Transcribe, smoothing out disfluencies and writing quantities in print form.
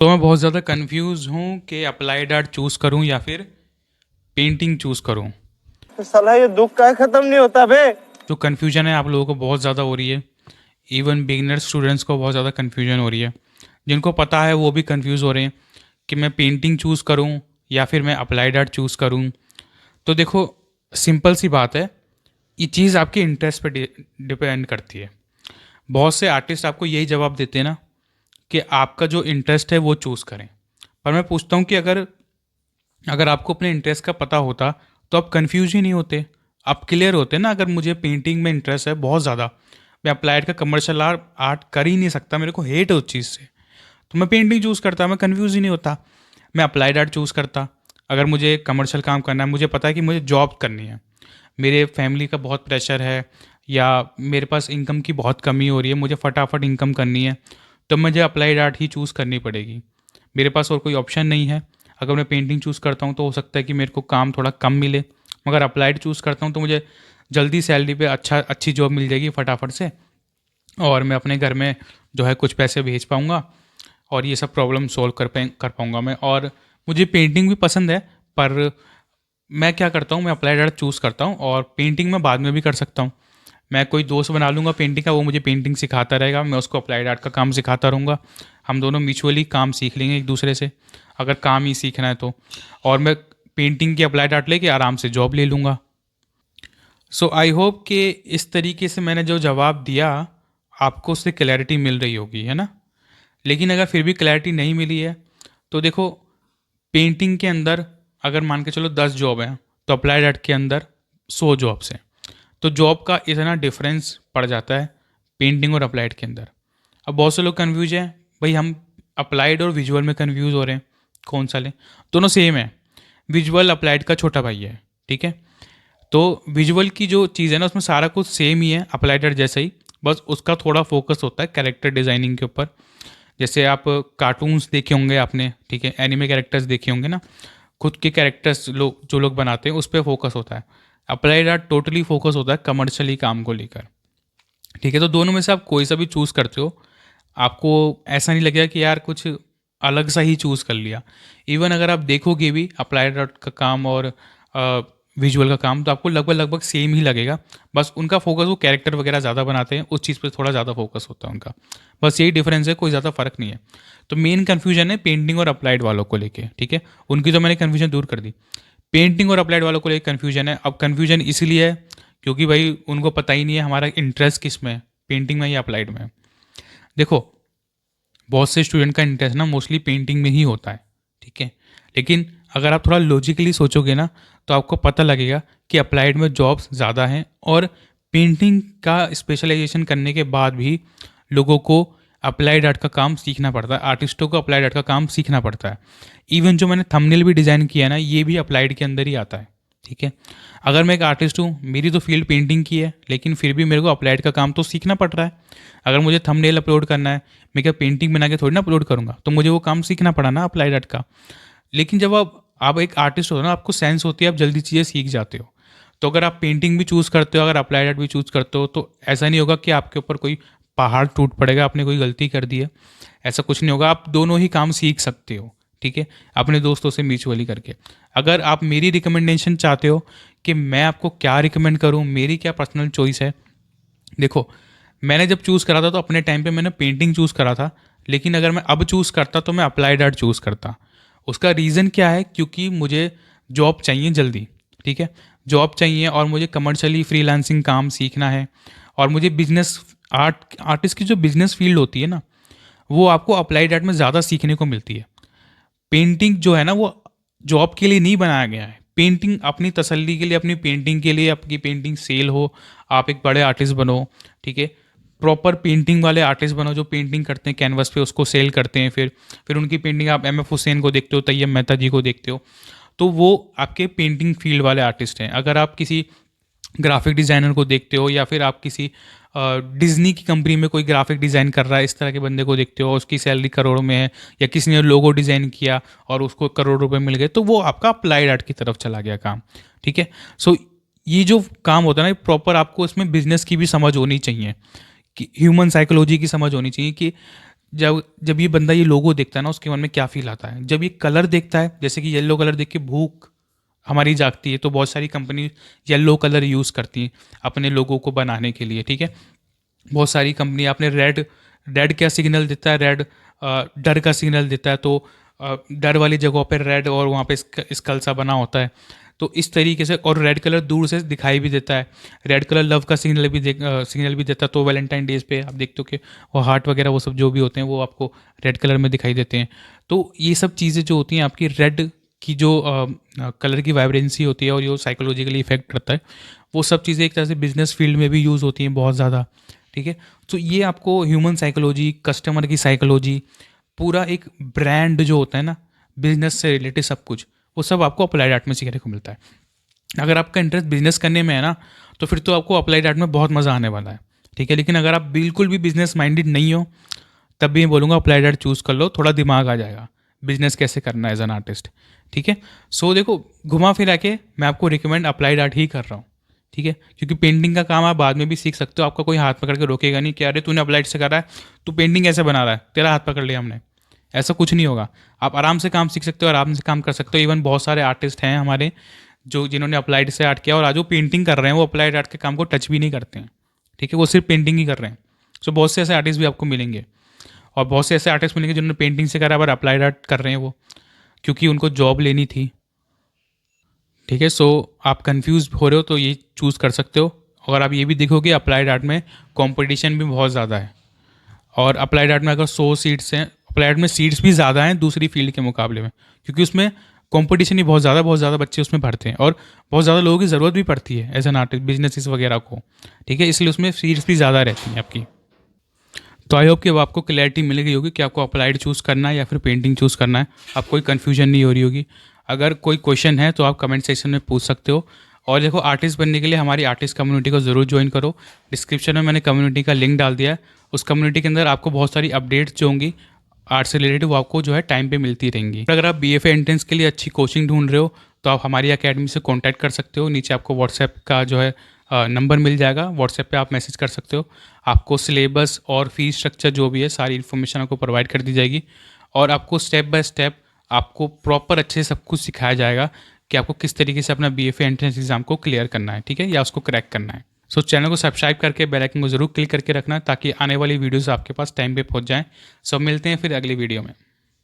तो मैं बहुत ज़्यादा कंफ्यूज हूँ कि अप्लाइड आर्ट चूज़ करूँ या फिर पेंटिंग चूज़ करूँ। तो साला ये दुख का खत्म नहीं होता बे। जो कन्फ्यूजन है आप लोगों को बहुत ज़्यादा हो रही है। इवन बिगिनर स्टूडेंट्स को बहुत ज़्यादा कन्फ्यूजन हो रही है। जिनको पता है वो भी कंफ्यूज हो रहे हैं कि मैं पेंटिंग चूज़ करूँ या फिर मैं अप्लाइड आर्ट चूज़ करूँ। तो देखो, सिंपल सी बात है, ये चीज़ आपके इंटरेस्ट पे डिपेंड करती है। बहुत से आर्टिस्ट आपको यही जवाब देते हैं ना कि आपका जो इंटरेस्ट है वो चूज़ करें। पर मैं पूछता हूँ कि अगर अगर आपको अपने इंटरेस्ट का पता होता तो आप कंफ्यूज ही नहीं होते, आप क्लियर होते ना। अगर मुझे पेंटिंग में इंटरेस्ट है बहुत ज़्यादा, मैं अप्लाइड का कमर्शियल आर्ट आर्ट कर ही नहीं सकता, मेरे को हेट है उस चीज़ से, तो मैं पेंटिंग चूज़ करता, मैं कंफ्यूज ही नहीं होता। मैं अप्लाइड आर्ट चूज़ करता अगर मुझे कमर्शियल काम करना है, मुझे पता है कि मुझे जॉब करनी है, मेरे फैमिली का बहुत प्रेशर है या मेरे पास इनकम की बहुत कमी हो रही है, मुझे फटाफट इनकम करनी है, तो मुझे अप्लाइड आर्ट ही चूज़ करनी पड़ेगी। मेरे पास और कोई ऑप्शन नहीं है। अगर मैं पेंटिंग चूज़ करता हूँ तो हो सकता है कि मेरे को काम थोड़ा कम मिले, मगर अप्लाइड चूज़ करता हूँ तो मुझे जल्दी सैलरी पे अच्छी जॉब मिल जाएगी फटाफट से, और मैं अपने घर में जो है कुछ पैसे भेज पाऊँगा और ये सब प्रॉब्लम सॉल्व कर पाऊँगा मैं। और मुझे पेंटिंग भी पसंद है, पर मैं क्या करता हूँ, मैं अप्लाइड आर्ट चूज़ करता हूँ और पेंटिंग मैं बाद में भी कर सकता हूँ। मैं कोई दोस्त बना लूँगा पेंटिंग का, वो मुझे पेंटिंग सिखाता रहेगा, मैं उसको अप्लाइड आर्ट का काम सिखाता रहूँगा। हम दोनों म्यूचुअली काम सीख लेंगे एक दूसरे से, अगर काम ही सीखना है तो। और मैं पेंटिंग की अप्लाइड आर्ट लेके आराम से जॉब ले लूँगा। सो आई होप कि इस तरीके से मैंने जो जवाब दिया आपको उससे क्लैरिटी मिल रही होगी, है ना। लेकिन अगर फिर भी क्लैरिटी नहीं मिली है तो देखो, पेंटिंग के अंदर अगर मान के चलो 10 जॉब हैं तो अप्लाइड आर्ट के अंदर 100 जॉब्स हैं। तो जॉब का इतना डिफरेंस पड़ जाता है पेंटिंग और अप्लाइड के अंदर। अब बहुत से लोग कन्फ्यूज हैं, भाई हम अप्लाइड और विजुअल में कन्फ्यूज हो रहे हैं, कौन सा लें। दोनों सेम है, विजुअल अप्लाइड का छोटा भाई है, ठीक है। तो विजुअल की जो चीज़ है ना उसमें सारा कुछ सेम ही है अप्लाइड आर्ट जैसा ही, बस उसका थोड़ा फोकस होता है कैरेक्टर डिज़ाइनिंग के ऊपर। जैसे आप कार्टून्स देखे होंगे आपने, ठीक है, एनिमे कैरेक्टर्स देखे होंगे ना, खुद के कैरेक्टर्स लोग जो लोग बनाते हैं उस पर फोकस होता है। अप्लाइड आर्ट टोटली फोकस होता है कमर्शियली काम को लेकर, ठीक है। तो दोनों में से आप कोई सा भी चूज़ करते हो, आपको ऐसा नहीं लगेगा कि यार कुछ अलग सा ही चूज़ कर लिया। इवन अगर आप देखोगे भी अप्लाइड आर्ट का काम और विजुअल का काम, तो आपको लगभग लगभग सेम ही लगेगा। बस उनका फोकस वो कैरेक्टर वगैरह ज़्यादा बनाते हैं, उस चीज़ पे थोड़ा ज़्यादा फोकस होता है उनका। बस यही डिफरेंस है, कोई ज़्यादा फ़र्क नहीं है। तो मेन कन्फ्यूजन है पेंटिंग और अप्लाइड वालों को लेके, ठीक है। उनकी तो मैंने कन्फ्यूजन दूर कर दी। पेंटिंग और अप्लाइड वालों को लेकर कन्फ्यूजन है। अब कन्फ्यूजन इसलिए है क्योंकि भाई उनको पता ही नहीं है हमारा इंटरेस्ट किस में है, पेंटिंग में या अप्लाइड में। देखो, बहुत से स्टूडेंट का इंटरेस्ट ना मोस्टली पेंटिंग में ही होता है, ठीक है। लेकिन अगर आप थोड़ा लॉजिकली सोचोगे ना तो आपको पता लगेगा कि अप्लाइड में जॉब्स ज़्यादा हैं, और पेंटिंग का स्पेशलाइजेशन करने के बाद भी लोगों को अप्लाइड आर्ट का काम सीखना पड़ता है, आर्टिस्टों को अप्लाइड आर्ट का काम सीखना पड़ता है। इवन जो मैंने थंबनेल भी डिज़ाइन किया है ना, ये भी अप्लाइड के अंदर ही आता है, ठीक है। अगर मैं एक आर्टिस्ट हूँ, मेरी तो फील्ड पेंटिंग की है, लेकिन फिर भी मेरे को अप्लाइड का काम तो सीखना पड़ रहा है। अगर मुझे थंबनेल अपलोड करना है, मैं क्या पेंटिंग बना के थोड़ी ना अपलोड करूँगा, तो मुझे वो काम सीखना पड़ा ना अप्लाइड आर्ट का। लेकिन जब आप एक आर्टिस्ट हो ना, आपको सेंस होती है, आप जल्दी चीज़ें सीख जाते हो। तो अगर आप पेंटिंग भी चूज़ करते हो, अगर अप्लाइड आर्ट भी चूज़ करते हो, तो ऐसा नहीं होगा कि आपके ऊपर कोई पहाड़ टूट पड़ेगा, आपने कोई गलती कर दी है, ऐसा कुछ नहीं होगा। आप दोनों ही काम सीख सकते हो, ठीक है, अपने दोस्तों से म्यूचुअली करके। अगर आप मेरी रिकमेंडेशन चाहते हो कि मैं आपको क्या रिकमेंड करूँ, मेरी क्या पर्सनल चॉइस है, देखो, मैंने जब चूज़ करा था तो अपने टाइम पे मैंने पेंटिंग चूज़ करा था। लेकिन अगर मैं अब चूज़ करता तो मैं अप्लाइड आर्ट चूज़ करता। उसका रीज़न क्या है, क्योंकि मुझे जॉब चाहिए जल्दी, ठीक है। जॉब चाहिए और मुझे कमर्शियली फ्रीलांसिंग काम सीखना है, और मुझे बिजनेस आर्टिस्ट की जो बिजनेस फील्ड होती है ना, वो आपको अप्लाइड आर्ट में ज़्यादा सीखने को मिलती है। पेंटिंग जो है ना वो जॉब के लिए नहीं बनाया गया है। पेंटिंग अपनी तसल्ली के लिए, अपनी पेंटिंग के लिए, आपकी पेंटिंग सेल हो, आप एक बड़े आर्टिस्ट बनो, ठीक है। प्रॉपर पेंटिंग वाले आर्टिस्ट बनो जो पेंटिंग करते हैं कैनवस पे, उसको सेल करते हैं। फिर उनकी पेंटिंग आप एम एफ हुसैन को देखते हो, तैयब मेहता जी को देखते हो, तो वो आपके पेंटिंग फील्ड वाले आर्टिस्ट हैं। अगर आप किसी ग्राफिक डिज़ाइनर को देखते हो, या फिर आप किसी डिज्नी की कंपनी में कोई ग्राफिक डिज़ाइन कर रहा है, इस तरह के बंदे को देखते हो, उसकी सैलरी करोड़ों में है, या किसी ने लोगो डिज़ाइन किया और उसको करोड़ रुपए मिल गए, तो वो आपका अप्लाइड आर्ट की तरफ चला गया काम, ठीक है। सो ये जो काम होता है ना, प्रॉपर आपको इसमें बिजनेस की भी समझ होनी चाहिए, कि ह्यूमन साइकोलॉजी की समझ होनी चाहिए, कि जब जब ये बंदा ये लोगो देखता है ना, उसके मन में क्या फील आता है। जब ये कलर देखता है, जैसे कि येलो कलर देख के भूख हमारी जागती है, तो बहुत सारी कंपनी येलो कलर यूज़ करती हैं अपने लोगों को बनाने के लिए, ठीक है। बहुत सारी कंपनी आपने रेड, रेड क्या सिग्नल देता है, रेड डर का सिग्नल देता है, तो डर वाली जगहों पर रेड और वहाँ पे स्कल सा बना होता है। तो इस तरीके से, और रेड कलर दूर से दिखाई भी देता है। रेड कलर लव का सिग्नल भी देता है, तो वैलेंटाइन डेज पे आप देखते हो कि वो हार्ट वगैरह वो सब जो भी होते हैं वो आपको रेड कलर में दिखाई देते हैं। तो ये सब चीज़ें जो होती हैं आपकी रेड की जो कलर की वाइब्रेंसी होती है और जो साइकोलॉजिकली इफेक्ट करता है, वो सब चीज़ें एक तरह से बिजनेस फील्ड में भी यूज़ होती हैं बहुत ज़्यादा, ठीक है। तो ये आपको ह्यूमन साइकोलॉजी, कस्टमर की साइकोलॉजी, पूरा एक ब्रांड जो होता है ना, बिजनेस से रिलेटेड सब कुछ, वो सब आपको अप्लाइड आर्ट में सीखने को मिलता है। अगर आपका इंटरेस्ट बिजनेस करने में है ना, तो फिर तो आपको अप्लाइड आर्ट में बहुत मज़ा आने वाला है, ठीक है। लेकिन अगर आप बिल्कुल भी बिजनेस माइंडेड नहीं हो, तब भी मैं बोलूँगा अप्लाइड आर्ट चूज़ कर लो, थोड़ा दिमाग आ जाएगा बिजनेस कैसे करना है एज एन आर्टिस्ट, ठीक है। सो देखो, घुमा फिरा के मैं आपको रिकमेंड अप्लाइड आर्ट ही कर रहा हूँ, ठीक है। क्योंकि पेंटिंग का काम आप बाद में भी सीख सकते हो, आपका कोई हाथ पकड़ के रोकेगा नहीं कि अरे तूने अप्लाइड से करा है, तू पेंटिंग कैसे बना रहा है, तेरा हाथ पकड़ लिया हमने। ऐसा कुछ नहीं होगा, आप आराम से काम सीख सकते हो, आराम से काम कर सकते हो। इवन बहुत सारे आर्टिस्ट हैं हमारे जो जिन्होंने अप्लाइड से आर्ट किया और आज वो पेंटिंग कर रहे हैं, वो अप्लाइड आर्ट के काम को टच भी नहीं करते हैं, ठीक है, वो सिर्फ पेंटिंग ही कर रहे हैं। सो बहुत से ऐसे आर्टिस्ट भी आपको मिलेंगे, और बहुत से ऐसे आर्टिस्ट मिलेंगे जिन्होंने पेंटिंग से करा पर अप्लाइड आर्ट कर रहे हैं वो, क्योंकि उनको जॉब लेनी थी, ठीक है। सो आप कंफ्यूज हो रहे हो तो ये चूज़ कर सकते हो। और आप ये भी देखोगे अप्लाइड आर्ट में कंपटीशन भी बहुत ज़्यादा है, और अप्लाइड आर्ट में अगर 100 सीट्स हैं, अप्लाइड में सीट्स भी ज़्यादा हैं दूसरी फील्ड के मुकाबले में, क्योंकि उसमें कंपटीशन ही बहुत ज़्यादा बच्चे उसमें भरते हैं, और बहुत ज़्यादा लोगों की ज़रूरत भी पड़ती है एज एन आर्टिस्ट बिजनेसेस वगैरह को, ठीक है। इसलिए उसमें सीट्स भी ज़्यादा रहती हैं आपकी। तो आई होप कि अब आपको क्लैरिटी मिल गई होगी कि आपको अप्लाइड चूज़ करना है या फिर पेंटिंग चूज़ करना है, आपको कोई कन्फ्यूजन नहीं हो रही होगी। अगर कोई क्वेश्चन है तो आप कमेंट सेक्शन में पूछ सकते हो। और देखो, आर्टिस्ट बनने के लिए हमारी आर्टिस्ट कम्युनिटी को ज़रूर ज्वाइन करो। डिस्क्रिप्शन में मैंने कम्युनिटी का लिंक डाल दिया है। उस कम्युनिटी के अंदर आपको बहुत सारी अपडेट्स जो होंगी आर्ट से रिलेटेड, वो आपको जो है टाइम पे मिलती रहेंगी। अगर आप BFA एंट्रेंस के लिए अच्छी कोचिंग ढूंढ रहे हो तो आप हमारी अकेडमी से कॉन्टैक्ट कर सकते हो। नीचे आपको व्हाट्सएप का जो है नंबर मिल जाएगा, व्हाट्सएप पे आप मैसेज कर सकते हो। आपको सिलेबस और फीस स्ट्रक्चर जो भी है सारी इन्फॉर्मेशन आपको प्रोवाइड कर दी जाएगी, और आपको स्टेप बाय स्टेप आपको प्रॉपर अच्छे से सब कुछ सिखाया जाएगा कि आपको किस तरीके से अपना BFA एंट्रेंस एग्जाम को क्लियर करना है, ठीक है, या उसको क्रैक करना है। सो चैनल को सब्सक्राइब करके बेल आइकन को जरूर क्लिक करके रखना, ताकि आने वाली वीडियोस आपके पास टाइम पे पहुंच जाएं। सो मिलते हैं फिर अगली वीडियो में।